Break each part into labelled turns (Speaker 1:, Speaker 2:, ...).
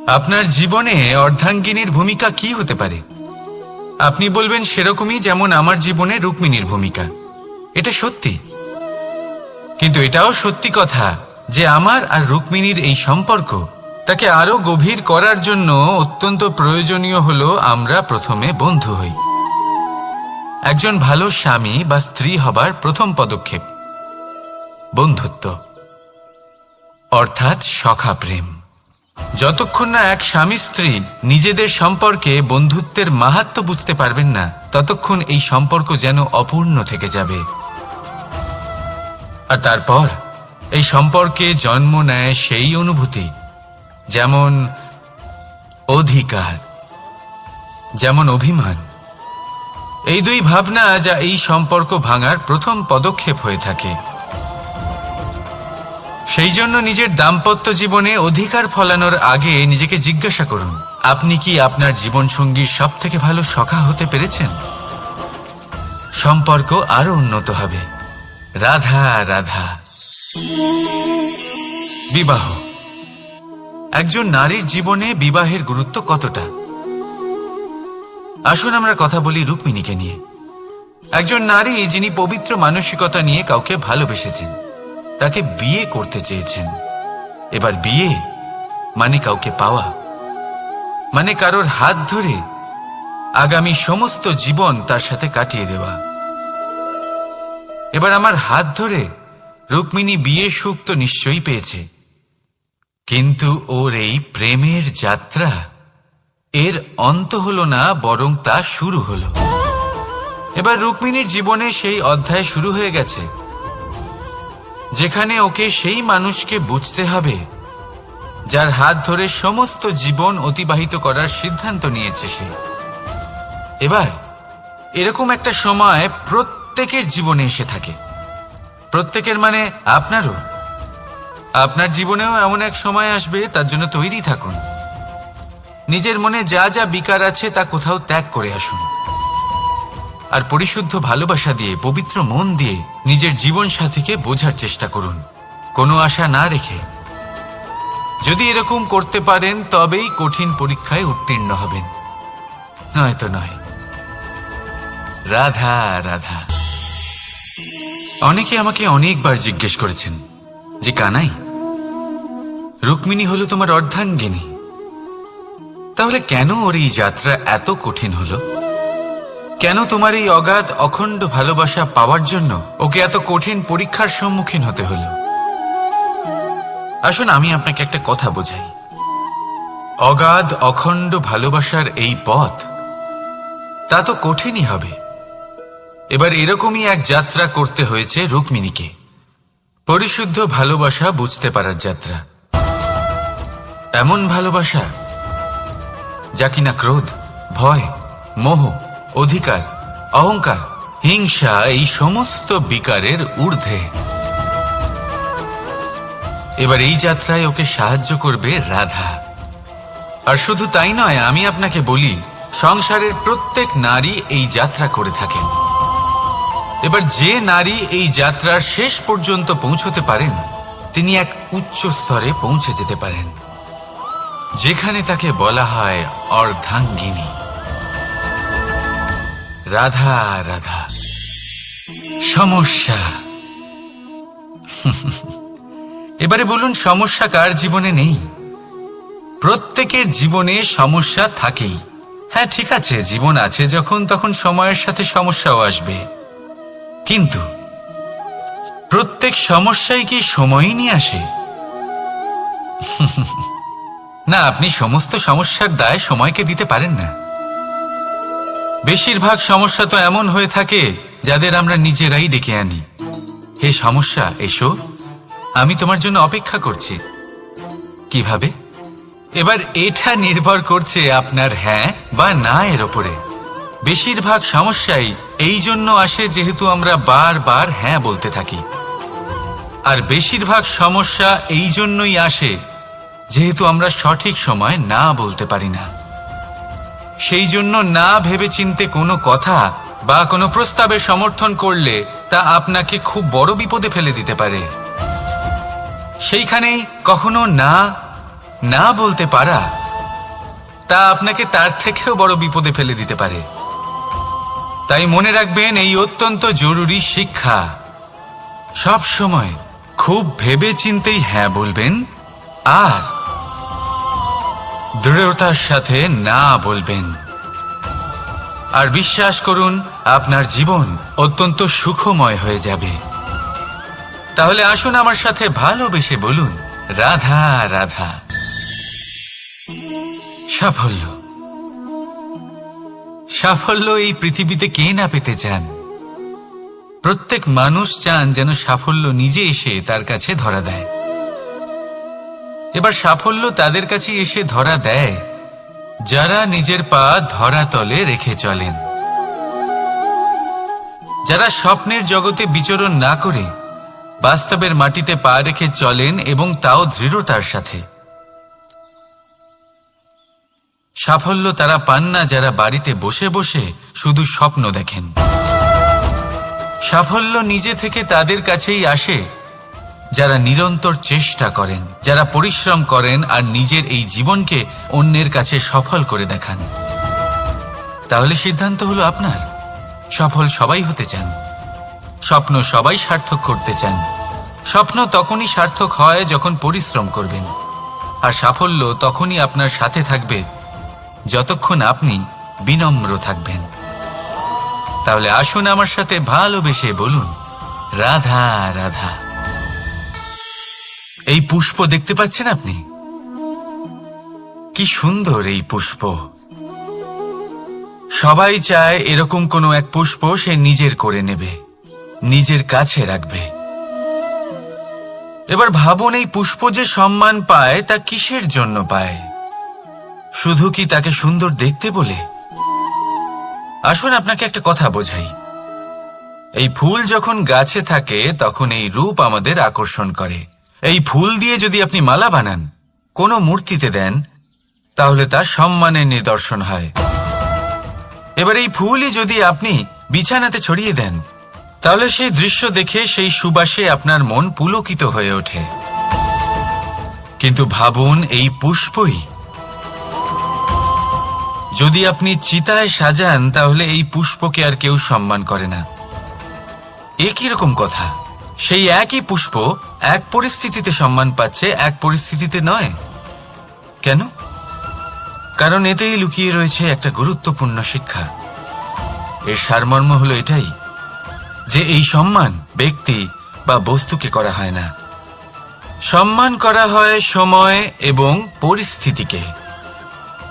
Speaker 1: আপনার জীবনে অর্ধাঙ্গিনীর ভূমিকা কি হতে পারে? আপনি বলবেন সেরকমই যেমন আমার জীবনে রুক্মিণীর ভূমিকা। এটা সত্যি, কিন্তু এটাও সত্যি কথা যে আমার আর রুক্মিণীর এই সম্পর্ক তাকে আরো গভীর করার জন্য অত্যন্ত প্রয়োজনীয় হলো আমরা প্রথমে বন্ধু হই। একজন ভালো স্বামী বা স্ত্রী হবার প্রথম পদক্ষেপ বন্ধুত্ব, অর্থাৎ সখা প্রেম। যতক্ষণ না এক স্বামী স্ত্রী নিজেদের সম্পর্কে বন্ধুত্বের মাহাত্ম্য বুঝতে পারবেন না, ততক্ষণ এই সম্পর্ক যেন অপূর্ণ থেকে যাবে। আর তারপর এই সম্পর্কে জন্ম নেয় সেই অনুভূতি, যেমন অধিকার, যেমন অভিমান। এই দুই ভাবনা যা এই সম্পর্ক ভাঙার প্রথম পদক্ষেপ হয়ে থাকে। সেই জন্য নিজের দাম্পত্য জীবনে অধিকার ফলানোর আগে নিজেকে জিজ্ঞাসা করুন, আপনি কি আপনার জীবনসঙ্গীর সবথেকে ভালো সখা হতে পেরেছেন? সম্পর্ক আরো উন্নত হবে। রাধা রাধা। বিবাহ। একজন নারীর জীবনে বিবাহের গুরুত্ব কতটা? আসুন আমরা কথা বলি রুক্মিণীকে নিয়ে। একজন নারী যিনি পবিত্র মানসিকতা নিয়ে কাউকে ভালোবেসেছেন, তাকে বিয়ে করতে চেয়েছেন। এবার বিয়ে মানে কাউকে পাওয়া, মানে কারোর হাত ধরে আগামী সমস্ত জীবন তার সাথে কাটিয়ে দেওয়া। এবার আমার হাত ধরে রুক্মিণী বিয়ের সুখ তো নিশ্চয়ই পেয়েছে, কিন্তু ওর এই প্রেমের যাত্রা এর অন্ত হলো না, বরং তা শুরু হলো। এবার রুক্মিণীর জীবনে সেই অধ্যায় শুরু হয়ে গেছে যেখানে ওকে সেই মানুষকে বুঝতে হবে যার হাত ধরে সমস্ত জীবন অতিবাহিত করার সিদ্ধান্ত নিয়েছে সে। এবার এরকম একটা সময় প্রত্যেকের জীবনে এসে থাকে। প্রত্যেকের মানে আপনারও। আপনার জীবনেও এমন এক সময় আসবে, তার জন্য তৈরি থাকুন। নিজের মনে যা যা বিকার আছে তা কোথাও ত্যাগ করে আসুন, আর পরিশুদ্ধ ভালোবাসা দিয়ে, পবিত্র মন দিয়ে নিজের জীবন সাথীকে বোঝার চেষ্টা করুন, কোনো আশা না রেখে। যদি এরকম করতে পারেন তবেই কঠিন পরীক্ষায় উত্তীর্ণ হবেন, নয়তো নয়। রাধা রাধা। অনেকে আমাকে অনেকবার জিজ্ঞেস করেছেন যে কানাই, রুক্মিণী হলো তোমার অর্ধাঙ্গিনী, তাহলে কেন ওর এই যাত্রা এত কঠিন হলো? কেন তোমার এই অগাধ অখণ্ড ভালোবাসা পাওয়ার জন্য ওকে এত কঠিন পরীক্ষার সম্মুখীন হতে হলো? আসুন আমি আপনাকে একটা কথা বোঝাই। অগাধ অখণ্ড ভালোবাসার এই পথ তা তো কঠিনই হবে। এবার এরকমই এক যাত্রা করতে হয়েছে রুক্মিণীকে, পরিশুদ্ধ ভালোবাসা বুঝতে পারার যাত্রা। এমন ভালোবাসা যা কিনা ক্রোধ, ভয়, মোহ, অধিকার, অহংকার, হিংসা এই সমস্ত বিকারের ঊর্ধ্বে। এবার এই যাত্রায় ওকে সাহায্য করবে রাধা। আর শুধু তাই নয়, আমি আপনাকে বলি, সংসারের প্রত্যেক নারী এই যাত্রা করে থাকেন। এবার যে নারী এই যাত্রার শেষ পর্যন্ত পৌঁছতে পারেন, তিনি এক উচ্চ স্তরে পৌঁছে যেতে পারেন, যেখানে তাকে বলা হয় অর্ধাঙ্গিনী। রাধা রাধা। সমস্যা। এবারে বলুন, সমস্যা কার জীবনে নেই? প্রত্যেকের জীবনে সমস্যা থাকেই। হ্যাঁ ঠিক আছে, জীবন আছে যখন, তখন সময়ের সাথে সমস্যাও আসবে, কিন্তু প্রত্যেক সমস্যাই কি সময়ই নিয়ে আসে? না, আপনি সমস্ত সমস্যার দায় সময়কে দিতে পারেন না। বেশিরভাগ সমস্যা তো এমন হয়ে থাকে যাদের আমরা নিজেরাই ডেকে আনি। হে সমস্যা, এসো, আমি তোমার জন্য অপেক্ষা করছি। কিভাবে? এবার এটা নির্ভর করছে আপনার হ্যাঁ বা না এর ওপরে। বেশিরভাগ সমস্যাই এই জন্য আসে যেহেতু আমরা বারবার হ্যাঁ বলতে থাকি, আর বেশিরভাগ সমস্যা এই জন্যই আসে যেহেতু আমরা সঠিক সময় না বলতে পারি না। সেই জন্য না ভেবেচিন্তে কোনো কথা বা কোনো প্রস্তাবের সমর্থন করলে তা আপনাকে খুব বড় বিপদে ফেলে দিতে পারে। সেইখানেই কখনো না না বলতে পারা তা আপনাকে তার থেকেও বড় বিপদে ফেলে দিতে পারে। তাই মনে রাখবেন, এই অত্যন্ত জরুরি শিক্ষা। সব সময় খুব ভেবে চিন্তেই হ্যাঁ বলবেন আর দৃঢ়তার সাথে না বলবেন। আর বিশ্বাস করুন, আপনার জীবন অত্যন্ত সুখময় হয়ে যাবে। তাহলে আসুন আমার সাথে ভালোবেসে বলুন, রাধা রাধা। সাফল্য, সাফল্য এই পৃথিবীতে কে না পেতে চান? প্রত্যেক মানুষ চান যেন সাফল্য নিজে এসে তার কাছে ধরা দেয়। এবার সাফল্য তাদের কাছে এসে ধরা দেয় যারা নিজের পা ধরাতলে রেখে চলেন, যারা স্বপ্নের জগতে বিচরণ না করে বাস্তবের মাটিতে পা রেখে চলেন এবং তাও দৃঢ়তার সাথে। সাফল্য তারা পান না যারা বাড়িতে বসে বসে শুধু স্বপ্ন দেখেন। সাফল্য নিজে থেকে তাদের কাছেই আসে যারা নিরন্তর চেষ্টা করেন, যারা পরিশ্রম করেন আর নিজের এই জীবনকে অন্যের কাছে সফল করে দেখান। তাহলে সিদ্ধান্ত হলো আপনার। সফল সবাই হতে চান, স্বপ্ন সবাই সার্থক করতে চান। স্বপ্ন তখনই সার্থক হয় যখন পরিশ্রম করবেন, আর সাফল্য তখনই আপনার সাথে থাকবে যতক্ষণ আপনি বিনম্র থাকবেন। তাহলে আসুন আমার সাথে ভালোবেসে বলুন, রাধা রাধা। এই পুষ্প দেখতে পাচ্ছেন আপনি? কি সুন্দর এই পুষ্প। সবাই চায় এরকম কোনো এক পুষ্প সে নিজের করে নেবে, নিজের কাছে রাখবে। এবার ভাবুন, এই পুষ্প যে সম্মান পায় তা কিসের জন্য পায়? শুধু কি তাকে সুন্দর দেখতে বলে? আসুন আপনাকে একটা কথা বোঝাই। এই ফুল যখন গাছে থাকে তখন এই রূপ আমাদের আকর্ষণ করে। এই ফুল দিয়ে যদি আপনি মালা বানান, কোনো মূর্তিতে দেন, তাহলে তা সম্মানের নিদর্শন হয়। এবার এই ফুলই যদি আপনি বিছানাতে ছড়িয়ে দেন, তাহলে সেই দৃশ্য দেখে সেই সুবাসে আপনার মন পুলকিত হয়ে ওঠে। কিন্তু ভাবুন, এই পুষ্পই যদি আপনি চিতায় সাজান, তাহলে এই পুষ্পকে আর কেউ সম্মান করে না। একই রকম কথা, সেই একই পুষ্প এক পরিস্থিতিতে সম্মান পাচ্ছে, এক পরিস্থিতিতে নয়। কেন? কারণ এতেই লুকিয়ে রয়েছে একটা গুরুত্বপূর্ণ শিক্ষা। এর সারমর্ম হলো এটাই যে এই সম্মান ব্যক্তি বা বস্তুকে করা হয় না, সম্মান করা হয় সময় এবং পরিস্থিতিকে।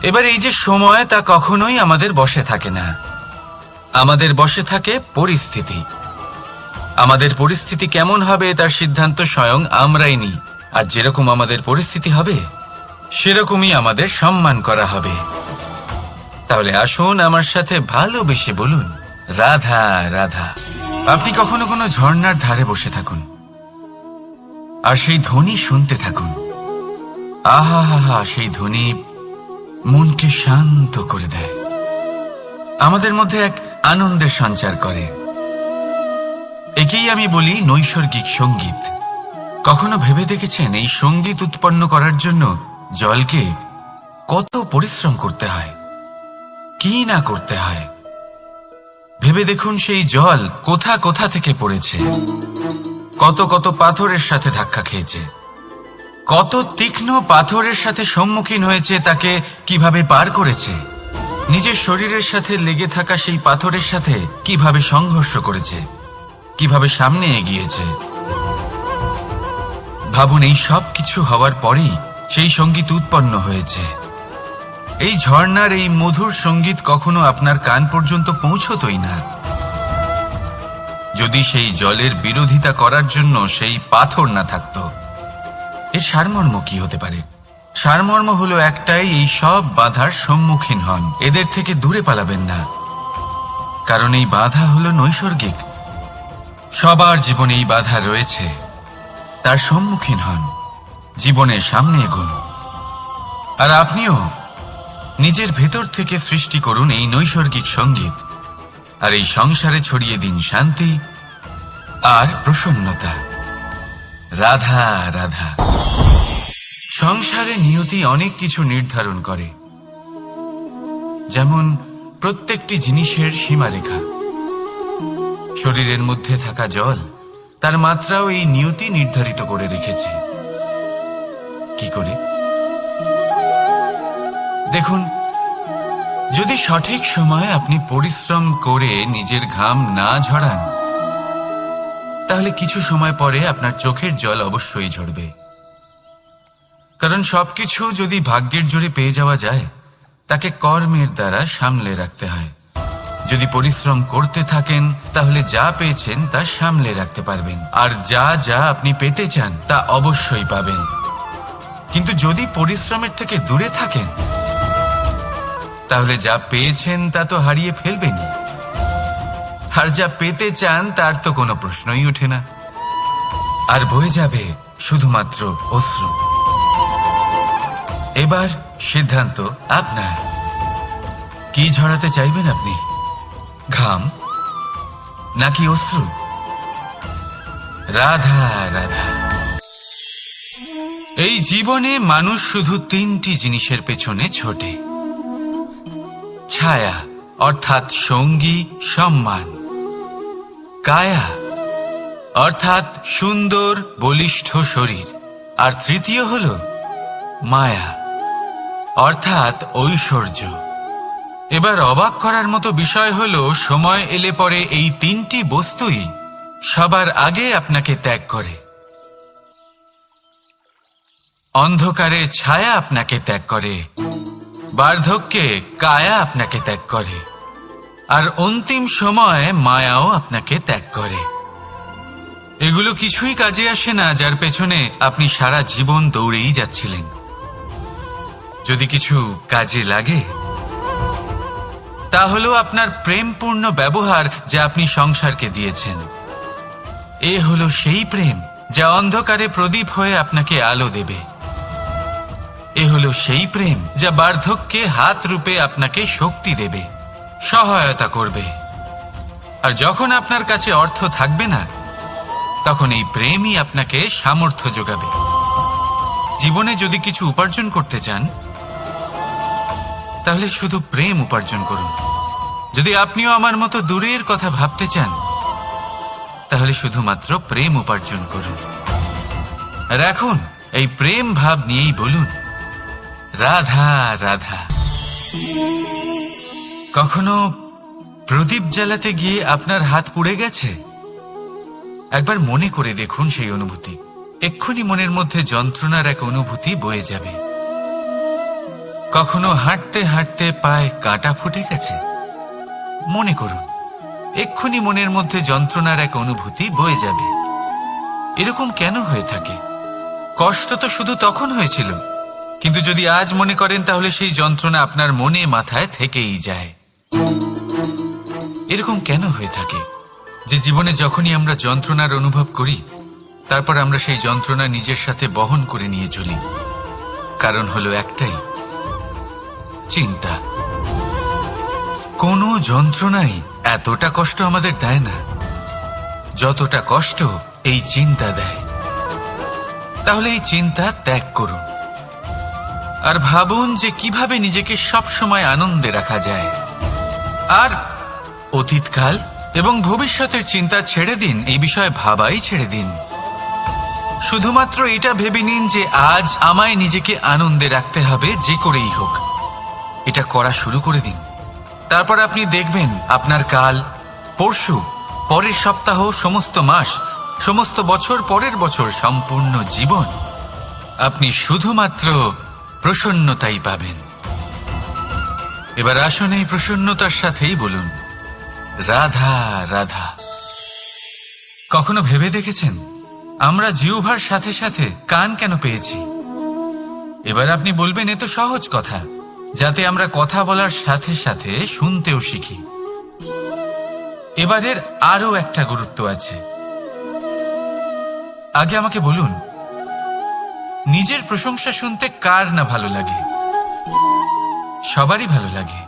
Speaker 1: এবার এই যে সময়, তা কখনোই আমাদের বশে থাকে না। আমাদের বশে থাকে পরিস্থিতি। আমাদের পরিস্থিতি কেমন হবে তার সিদ্ধান্ত স্বয়ং আমরাই নিই, আর যেরকম আমাদের পরিস্থিতি হবে সেরকমই আমাদের সম্মান করা হবে। তাহলে আসুন আমার সাথে ভালোবেসে বলুন, রাধা রাধা। আপনি কখনো কোনো ঝর্ণার ধারে বসে থাকুন আর সেই ধ্বনি শুনতে থাকুন। আহা হা হা, সেই ধ্বনি মনকে শান্ত করে দেয়, আমাদের মধ্যে এক আনন্দের সঞ্চার করে। একেই আমি বলি নৈসর্গিক সঙ্গীত। কখনো ভেবে দেখেছেন এই সঙ্গীত উৎপন্ন করার জন্য জলকে কত পরিশ্রম করতে হয়, কি না করতে হয়? ভেবে দেখুন, সেই জল কোথা কোথা থেকে পড়েছে, কত কত পাথরের সাথে ধাক্কা খেয়েছে, কত তীক্ষ্ণ পাথরের সাথে সম্মুখীন হয়েছে, তাকে কিভাবে পার করেছে, নিজের শরীরের সাথে লেগে থাকা সেই পাথরের সাথে কিভাবে সংঘর্ষ করেছে, কিভাবে সামনে এগিয়েছে। ভাবুন, এই সব কিছু হওয়ার পরেই সেই সঙ্গীত উৎপন্ন হয়েছে। এই ঝর্ণার এই মধুর সঙ্গীত কখনো আপনার কান পর্যন্ত পৌঁছতই না যদি সেই জলের বিরোধিতা করার জন্য সেই পাথর না থাকত। এর সারমর্ম কি হতে পারে? সারমর্ম হলো একটাই, এই সব বাধার সম্মুখীন হন, এদের থেকে দূরে পালাবেন না। কারণ এই বাধা হলো নৈসর্গিক, সবার জীবনে এই বাধা রয়েছে। তার সম্মুখীন হন, জীবনের সামনে এগোন। আর আপনিও নিজের ভেতর থেকে সৃষ্টি করুন এই নৈসর্গিক সঙ্গীত, আর এই সংসারে ছড়িয়ে দিন শান্তি আর প্রসন্নতা। রাধা রাধা। সংসারে নিয়তি অনেক কিছু নির্ধারণ করে, যেমন প্রত্যেকটি জিনিসের সীমারেখা। শরীরের মধ্যে থাকা জল, তার মাত্রাও এই নিয়তি নির্ধারিত করে রেখেছে। কি করে? দেখুন, যদি সঠিক সময়ে আপনি পরিশ্রম করে নিজের ঘাম না ঝরান, তাহলে কিছু সময় পরে আপনার চোখের জল অবশ্যই ঝরবে। কারণ সবকিছু যদি ভাগ্যের জোরে পেয়ে যাওয়া যায়, তাকে কর্মের দ্বারা সামলে রাখতে হয়। যদি পরিশ্রম করতে থাকেন, তাহলে যা পেয়েছেন তা সামলে রাখতে পারবেন, আর যা যা আপনি পেতে চান তা অবশ্যই পাবেন। কিন্তু যদি পরিশ্রমের থেকে দূরে থাকেন, তাহলে যা পেয়েছেন তা তো হারিয়ে ফেলবেনই, আর যা পেতে চান তার তো কোনো প্রশ্নই ওঠে না, আর বয়ে যাবে শুধুমাত্র অশ্রু। এবার সিদ্ধান্ত আপনার। কি ঝরাতে চাইবেন আপনি? ঘাম নাকি অশ্রু? রাধা রাধা। এই জীবনে মানুষ শুধু তিনটি জিনিসের পেছনে ছোটে: ছায়া অর্থাৎ সঙ্গী সম্মান, কায়া অর্থাৎ সুন্দর বলিষ্ঠ শরীর, আর তৃতীয় হল মায়া অর্থাৎ ঐশ্বর্য। এবার অবাক করার মতো বিষয় হল, সময় এলে পরে এই তিনটি বস্তুই সবার আগে আপনাকে ত্যাগ করে। অন্ধকারে ছায়া আপনাকে ত্যাগ করে, বার্ধক্যে কায়া আপনাকে ত্যাগ করে, আর অন্তিম সময়ে মায়াও আপনাকে ত্যাগ করে। এগুলো কিছুই কাজে আসে না যার পেছনে আপনি সারা জীবন দৌড়েই যাচ্ছিলেন। যদি কিছু কাজে লাগে, তা হলো আপনার প্রেমপূর্ণ ব্যবহার যা আপনি সংসারকে দিয়েছেন। এ হলো সেই প্রেম যা অন্ধকারে প্রদীপ হয়ে আপনাকে আলো দেবে। এ হলো সেই প্রেম যা বার্ধক্যে হাত রূপে আপনাকে শক্তি দেবে, সহায়তা করবে। আর যখন আপনার কাছে অর্থ থাকবে না, তখন এই প্রেমই আপনাকে সামর্থ্য যোগাবে। জীবনে যদি কিছু উপার্জন করতে চান, তাহলে শুধু প্রেম উপার্জন করুন। যদি আপনিও আমার মতো দূরের কথা ভাবতে চান, তাহলে শুধুমাত্র প্রেম উপার্জন করুন। আর এখন এই প্রেম ভাব নিয়েই বলুন, রাধা রাধা। কখনো প্রদীপ জ্বালাতে গিয়ে আপনার হাত পুড়ে গেছে? একবার মনে করে দেখুন সেই অনুভূতি। এক্ষুনি মনের মধ্যে যন্ত্রণার এক অনুভূতি বয়ে যাবে। কখনো হাঁটতে হাঁটতে পায়ে কাঁটা ফুটে গেছে? মনে করুন, এক্ষুনি মনের মধ্যে যন্ত্রণার এক অনুভূতি বয়ে যাবে। এরকম কেন হয়ে থাকে? কষ্ট তো শুধু তখন হয়েছিল, কিন্তু যদি আজ মনে করেন, তাহলে সেই যন্ত্রণা আপনার মনে মাথায় থেকেই যায়। এরকম কেন হয়ে থাকে যে জীবনে যখনই আমরা যন্ত্রণার অনুভব করি, তারপর আমরা সেই যন্ত্রণা নিজের সাথে বহন করে নিয়ে চলি? কারণ হলো একটাই, চিন্তা। কোনো যন্ত্রণাই এতটা কষ্ট আমাদের দেয় না যতটা কষ্ট এই চিন্তা দেয়। তাহলে এই চিন্তা ত্যাগ করুন, আর ভাবুন যে কিভাবে নিজেকে সব সময় আনন্দে রাখা যায়। আর অতীতকাল এবং ভবিষ্যতের চিন্তা ছেড়ে দিন, এই বিষয়ে ভাবাই ছেড়ে দিন। শুধুমাত্র এটা ভেবে নিন যে আজ আমায় নিজেকে আনন্দে রাখতে হবে, যে করেই হোক। এটা করা শুরু করে দিন। তারপর আপনি দেখবেন আপনার কাল, পরশু, পরের সপ্তাহ, সমস্ত মাস, সমস্ত বছর, পরের বছর, সম্পূর্ণ জীবন আপনি শুধুমাত্র প্রসন্নতাই পাবেন। এবার আসুন এই প্রসন্নতার সাথেই বলুন, রাধা রাধা। কখনো ভেবে দেখেছেন আমরা জিহ্বার সাথে সাথে কান কেন পেয়েছি? এবার আপনি বলবেন, এ তো সহজ কথা, যাতে আমরা কথা বলার সাথে সাথে শুনতেও শিখি। এবারের আরো একটা গুরুত্ব আছে। আগে আমাকে বলুন, নিজের প্রশংসা শুনতে কার না ভালো লাগে? সবারই ভালো লাগে।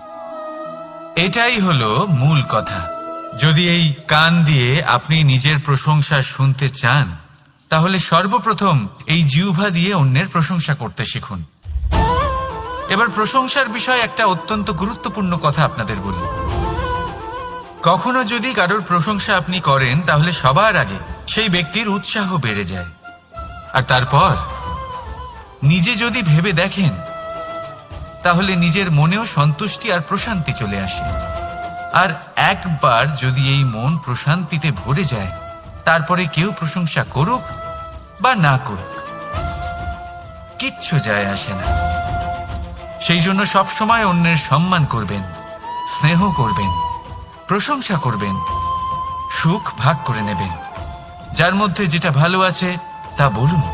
Speaker 1: এটাই হলো মূল কথা। যদি এই কান দিয়ে আপনি নিজের প্রশংসা শুনতে চান, তাহলে সর্বপ্রথম এই জিহ্বা দিয়ে অন্যের প্রশংসা করতে শিখুন। এবার প্রশংসার বিষয়ে একটা অত্যন্ত গুরুত্বপূর্ণ কথা আপনাদের বলি। কখনো যদি কারোর প্রশংসা আপনি করেন তাহলে সবার আগে সেই ব্যক্তির উৎসাহ বেড়ে যায়, আর তারপর নিজে যদি ভেবে দেখেন তাহলে নিজের মনেও সন্তুষ্টি আর প্রশান্তি চলে আসে। আর একবার যদি এই মন প্রশান্তিতে ভরে যায়, তারপরে কেউ প্রশংসা করুক বা না করুক কিচ্ছু যায় আসে না। সেই জন্য সবসময় অন্যের সম্মান করবেন, স্নেহ করবেন, প্রশংসা করবেন, সুখ ভাগ করে নেবেন। যার মধ্যে যেটা ভালো আছে তা বলুন,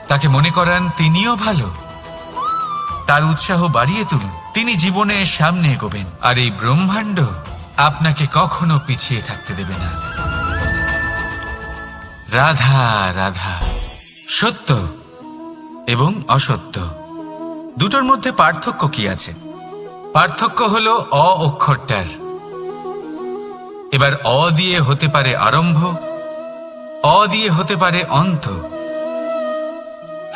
Speaker 1: তাকে মনে করান তিনিও ভালো, তার উৎসাহ বাড়িয়ে তুলুন। তিনি জীবনে সামনে এগোবেন, আর এই ব্রহ্মাণ্ড আপনাকে কখনো পিছিয়ে থাকতে দেবে না। রাধা রাধা। সত্য এবং অসত্য দুটোর মধ্যে পার্থক্য কি আছে? পার্থক্য হলো অ অক্ষরটার। এবার অ দিয়ে হতে পারে আরম্ভ, অ দিয়ে হতে পারে অন্ত।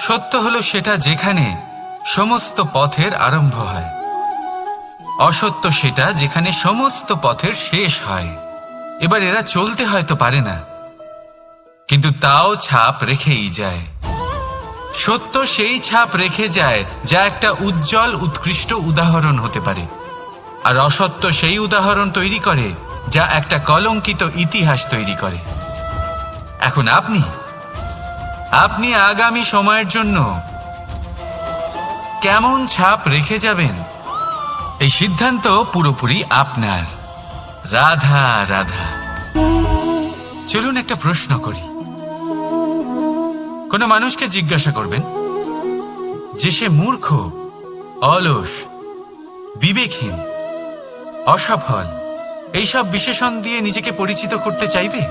Speaker 1: সত্য হলো সেটা যেখানে সমস্ত পথের আরম্ভ হয়, অসত্য সেটা যেখানে সমস্ত পথের শেষ হয়। এবার এরা চলতে হয়তো পারে না, কিন্তু তাও ছাপ রেখেই যায়। সত্য সেই ছাপ রেখে যায় যা একটা উজ্জ্বল উৎকৃষ্ট উদাহরণ হতে পারে, আর অসত্য সেই উদাহরণ তৈরি করে যা একটা কলঙ্কিত ইতিহাস তৈরি করে। এখন আপনি আগামী সময়ের জন্য কেমন ছাপ রেখে যাবেন, এই সিদ্ধান্ত পুরোপুরি আপনার। রাধা রাধা। চলুন একটা প্রশ্ন করি। কোন মানুষকে জিজ্ঞাসা করবেন যে সে মূর্খ, অলস, বিবেকহীন, অসফল এইসব বিশেষণ দিয়ে নিজেকে পরিচিত করতে চাইবে?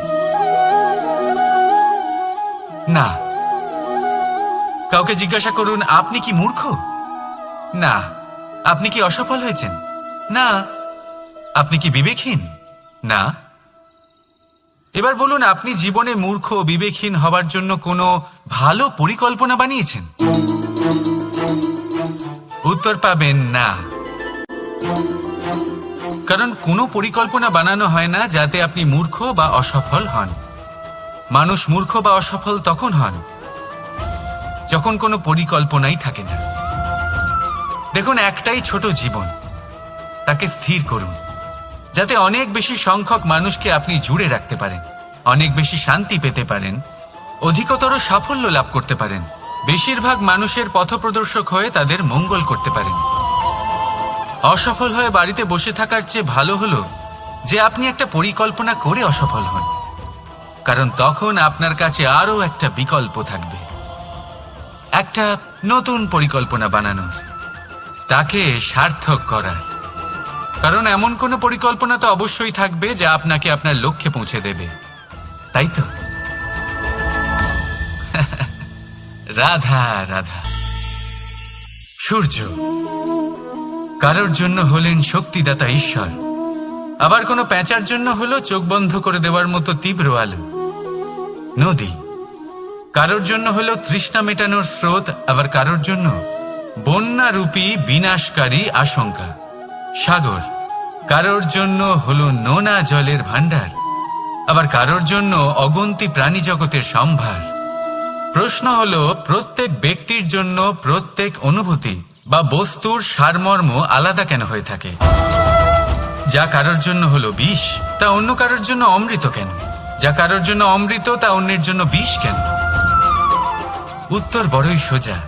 Speaker 1: না। কাউকে জিজ্ঞাসা করুন আপনি কি মূর্খ? না। আপনি কি অসফল হয়েছেন? না। আপনি কি বিবেকহীন? না। এবার বলুন আপনি জীবনে মূর্খ ও বিবেকহীন হবার জন্য কোনো ভালো পরিকল্পনা বানিয়েছেন? উত্তর পাবেন না। কারণ কোনো পরিকল্পনা বানানো হয় না যাতে আপনি মূর্খ বা অসফল হন। মানুষ মূর্খ বা অসফল তখন হন যখন কোনো পরিকল্পনাই থাকে না। দেখুন, একটাই ছোট জীবন, তাকে স্থির করুন যাতে অনেক বেশি সংখ্যক মানুষকে আপনি জুড়ে রাখতে পারেন, অনেক বেশি শান্তি পেতে পারেন, অধিকতর সাফল্য লাভ করতে পারেন, বেশিরভাগ মানুষের পথপ্রদর্শক হয়ে তাদের মঙ্গল করতে পারেন। অসফল হয়ে বাড়িতে বসে থাকার চেয়ে ভালো হলো যে আপনি একটা পরিকল্পনা করে অসফল হন, কারণ তখন আপনার কাছে আরো একটা বিকল্প থাকবে, একটা নতুন পরিকল্পনা বানানোর, তাকে সার্থক করার। কারণ এমন কোনো পরিকল্পনা তো অবশ্যই থাকবে যা আপনাকে আপনার লক্ষ্যে পৌঁছে দেবে, তাই তো? রাধা রাধা। সূর্য কারোর জন্য হলেন শক্তিদাতা ঈশ্বর, আবার কোনো প্যাঁচার জন্য হলো চোখ বন্ধ করে দেওয়ার মতো তীব্র আলো। নদী কারোর জন্য হলো তৃষ্ণা মেটানোর স্রোত, আবার কারোর জন্য বন্যারূপী বিনাশকারী আশঙ্কা। সাগর কারোর জন্য হলো নোনা জলের ভাণ্ডার, আবার কারোর জন্য অগন্তি প্রাণী জগতের সম্ভার। প্রশ্ন হলো প্রত্যেক ব্যক্তির জন্য প্রত্যেক অনুভূতি বা বস্তুর সারমর্ম আলাদা কেন হয়ে থাকে? যা কারোর জন্য হলো বিষ তা অন্য কারোর জন্য অমৃত কেন? যা কারোর জন্য অমৃত তা অন্যের জন্য বিষ কেন? উত্তর বড়ই সোজা।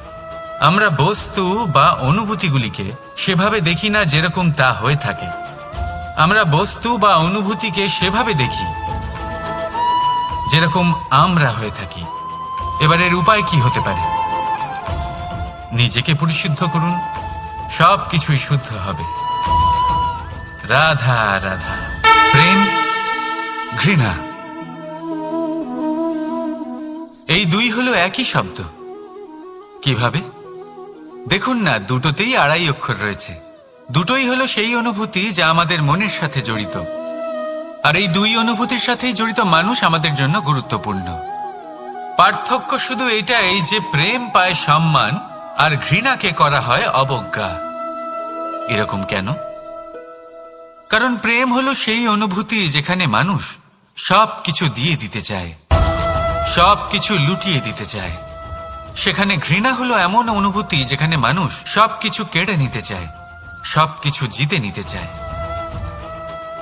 Speaker 1: আমরা বস্তু বা অনুভূতিগুলিকে সেভাবে দেখি না যেরকম তা হয়ে থাকে। আমরা বস্তু বা অনুভূতিকে সেভাবে দেখি যেরকম আমরা হয়ে থাকি। এবার এর উপায় কি হতে পারে? নিজেকে পরিশুদ্ধ করুন, সব কিছুই শুদ্ধ হবে। রাধা রাধা। প্রেম, ঘৃণা, এই দুই হলো একই শব্দ। কিভাবে? দেখুন না, দুটোতেই আড়াই অক্ষর রয়েছে। দুটোই হলো সেই অনুভূতি যা আমাদের মনের সাথে জড়িত, আর এই দুই অনুভূতির সাথেই জড়িত মানুষ আমাদের জন্য গুরুত্বপূর্ণ। পার্থক্য শুধু এটাই যে প্রেম পায় সম্মান আর ঘৃণাকে করা হয় অবজ্ঞা। এরকম কেন? কারণ প্রেম হলো সেই অনুভূতি যেখানে মানুষ সবকিছু দিয়ে দিতে চায়, সবকিছু লুটিয়ে দিতে চায়। সেখানে ঘৃণা হলো এমন অনুভূতি যেখানে মানুষ সবকিছু কেড়ে নিতে চায়, সবকিছু জিতে নিতে চায়।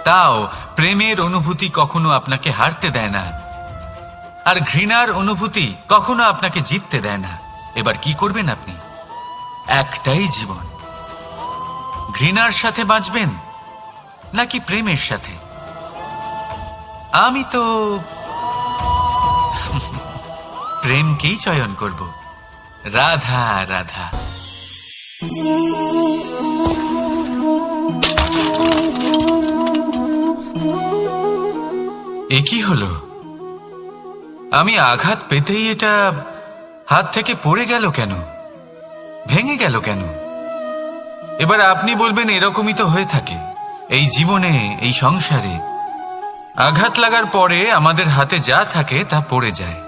Speaker 1: তাও প্রেমের অনুভূতি কখনো আপনাকে হারতে দেয় না, আর ঘৃণার অনুভূতি কখনো আপনাকে জিততে দেয় না। এবার কি করবেন আপনি? একটাই জীবন, ঘৃণার সাথে বাঁচবেন নাকি প্রেমের সাথে? আমি তো প্রেমকেই চয়ন করব। রাধা রাধা। এ কি হলো? আমি আঘাত পেতেই এটা হাত থেকে পড়ে গেল কেন, ভেঙে গেল কেন? এবার আপনি বলবেন এরকমই তো হয়ে থাকে এই জীবনে, এই সংসারে। আঘাত লাগার পরে আমাদের হাতে যা থাকে তা পড়ে যায়,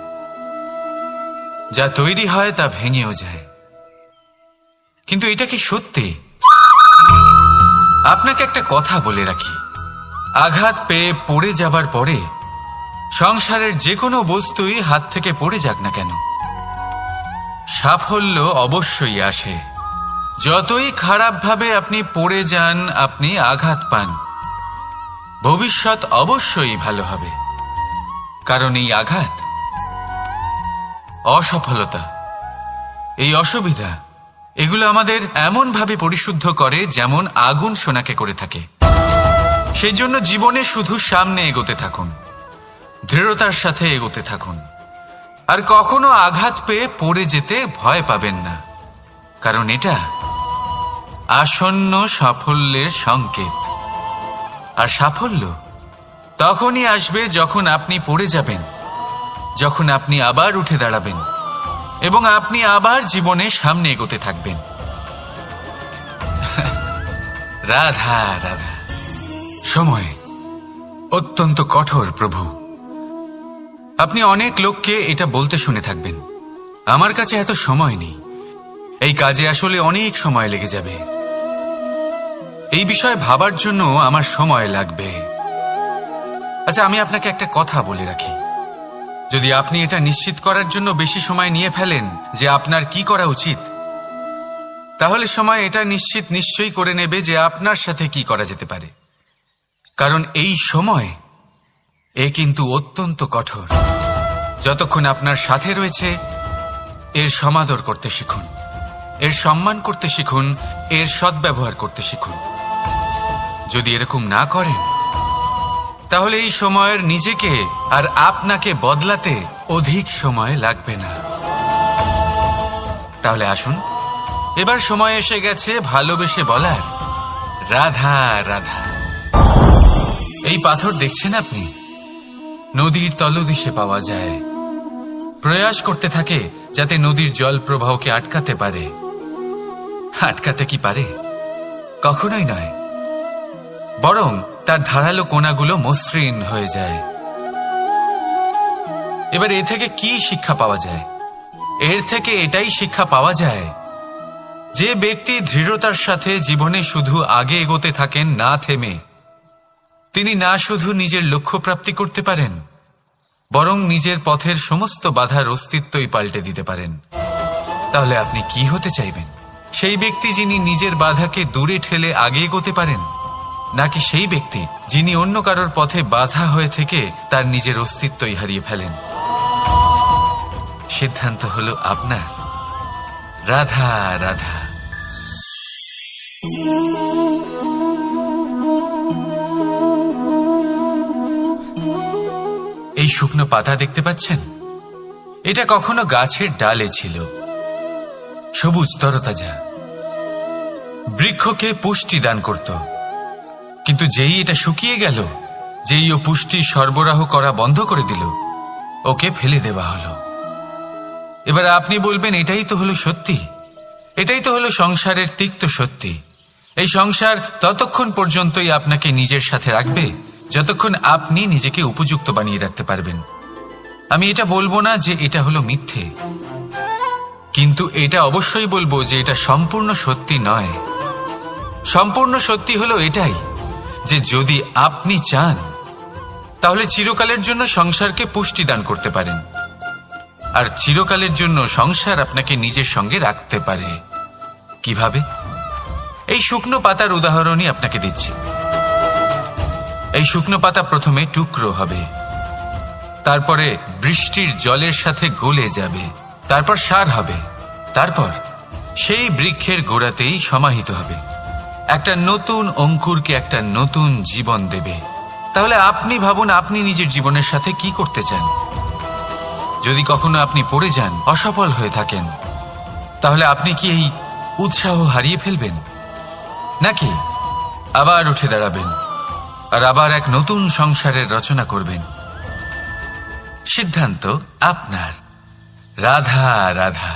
Speaker 1: যা তৈরি হয় তা ভেঙেও যায়। কিন্তু এটা কি সত্যি? আপনাকে একটা কথা বলে রাখি, আঘাত পেয়ে পড়ে যাবার পরে সংসারের যে কোনো বস্তুই হাত থেকে পড়ে যাক না কেন, সাফল্য অবশ্যই আসে। যতই খারাপভাবে আপনি পড়ে যান, আপনি আঘাত পান, ভবিষ্যৎ অবশ্যই ভালো হবে। কারণ এই আঘাত, অসফলতা, এই অসুবিধা, এগুলো আমাদের এমন ভাবে পরিশুদ্ধ করে যেমন আগুন সোনাকে করে থাকে। সেই জন্য জীবনে শুধু সামনে এগোতে থাকুন, দৃঢ়তার সাথে এগোতে থাকুন, আর কখনো আঘাত পেয়ে পড়ে যেতে ভয় পাবেন না। কারণ এটা আসন্ন সাফল্যের সংকেত। আর সাফল্য তখনই আসবে যখন আপনি পড়ে যাবেন, যখন আপনি আবার উঠে দাঁড়াবেন এবং আপনি আবার জীবনে সামনে এগোতে থাকবেন। রাধা রাধা। সময় অত্যন্ত কঠোর প্রভু। আপনি অনেক লোককে এটা বলতে শুনে থাকবেন, আমার কাছে এত সময় নেই, এই কাজে আসলে অনেক সময় লেগে যাবে, এই বিষয়ে ভাবার জন্য আমার সময় লাগবে। আচ্ছা, আমি আপনাকে একটা কথা বলে রাখি, যদি আপনি এটা নিশ্চিত করার জন্য বেশি সময় নিয়ে ফেলেন যে আপনার কি করা উচিত, তাহলে সময় এটা নিশ্চয়ই করে নেবে যে আপনার সাথে কি করা যেতে পারে। কারণ এই সময় এ কিন্তু অত্যন্ত কঠোর। যতক্ষণ আপনার সাথে রয়েছে এর সমাদর করতে শিখুন, এর সম্মান করতে শিখুন, এর সদ্ব্যবহার করতে শিখুন। যদি এরকম না করেন তাহলে এই সময়ের নিজেকে আর আপনাকে বদলাতে অধিক সময় লাগবে না। তাহলে আসুন, এবার সময় এসে গেছে ভালোবেসে বলার রাধা রাধা। এই পাথর দেখছেন আপনি, নদীর তলদেশে পাওয়া যায়। প্রয়াস করতে থাকে যাতে নদীর জল প্রবাহকে আটকাতে পারে। আটকাতে কি পারে? কখনোই নয়, বরং তার ধারালো কোণাগুলো মসৃণ হয়ে যায়। এবার এ থেকে কি শিক্ষা পাওয়া যায়? এর থেকে এটাই শিক্ষা পাওয়া যায় যে ব্যক্তি দৃঢ়তার সাথে জীবনে শুধু আগে এগোতে থাকেন না থেমে, তিনি না শুধু নিজের লক্ষ্য প্রাপ্তি করতে পারেন, বরং নিজের পথের সমস্ত বাধার অস্তিত্বই পাল্টে দিতে পারেন। তাহলে আপনি কি হতে চাইবেন? সেই ব্যক্তি যিনি নিজের বাধাকে দূরে ঠেলে আগে এগোতে পারেন, নাকি সেই ব্যক্তি যিনি অন্য কারোর পথে বাধা হয়ে থেকে তার নিজের অস্তিত্বই হারিয়ে ফেলেন? সিদ্ধান্ত হলো আপনার। রাধা রাধা। এই শুকনো পাতা দেখতে পাচ্ছেন? এটা কখনো গাছের ডালে ছিল, সবুজ তরতাজা, বৃক্ষকে পুষ্টি দান করত। কিন্তু যেই এটা শুকিয়ে গেল, যেই ও পুষ্টি সরবরাহ করা বন্ধ করে দিল, ওকে ফেলে দেওয়া হলো। এবার আপনি বলবেন এটাই তো হলো সত্যি, এটাই তো হলো সংসারের তিক্ত সত্যি। এই সংসার ততক্ষণ পর্যন্তই আপনাকে নিজের সাথে রাখবে যতক্ষণ আপনি নিজেকে উপযুক্ত বানিয়ে রাখতে পারবেন। আমি এটা বলবো না যে এটা হলো মিথ্যে, কিন্তু এটা অবশ্যই বলবো যে এটা সম্পূর্ণ সত্যি নয়। সম্পূর্ণ সত্যি হলো এটাই যে যদি আপনি চান তাহলে চিরকালের জন্য সংসারকে পুষ্টি দান করতে পারেন, আর চিরকালের জন্য সংসার আপনাকে নিজের সঙ্গে রাখতে পারে। কিভাবে? এই শুকনো পাতার উদাহরণই আপনাকে দিচ্ছি। এই শুকনো পাতা প্রথমে টুকরো হবে, তারপরে বৃষ্টির জলের সাথে গলে যাবে, তারপর সার হবে, তারপর সেই বৃক্ষের গোড়াতেই সমাহিত হবে, একটা নতুন অঙ্কুরকে একটা নতুন জীবন দেবে। তাহলে আপনি ভাবুন আপনি নিজের জীবনের সাথে কি করতে চান। যদি কখনো আপনি পড়ে যান, অসফল হয়ে থাকেন, তাহলে আপনি কি এই উৎসাহ হারিয়ে ফেলবেন, নাকি আবার উঠে দাঁড়াবেন আর আবার এক নতুন সংসারের রচনা করবেন? সিদ্ধান্ত আপনার। রাধা রাধা।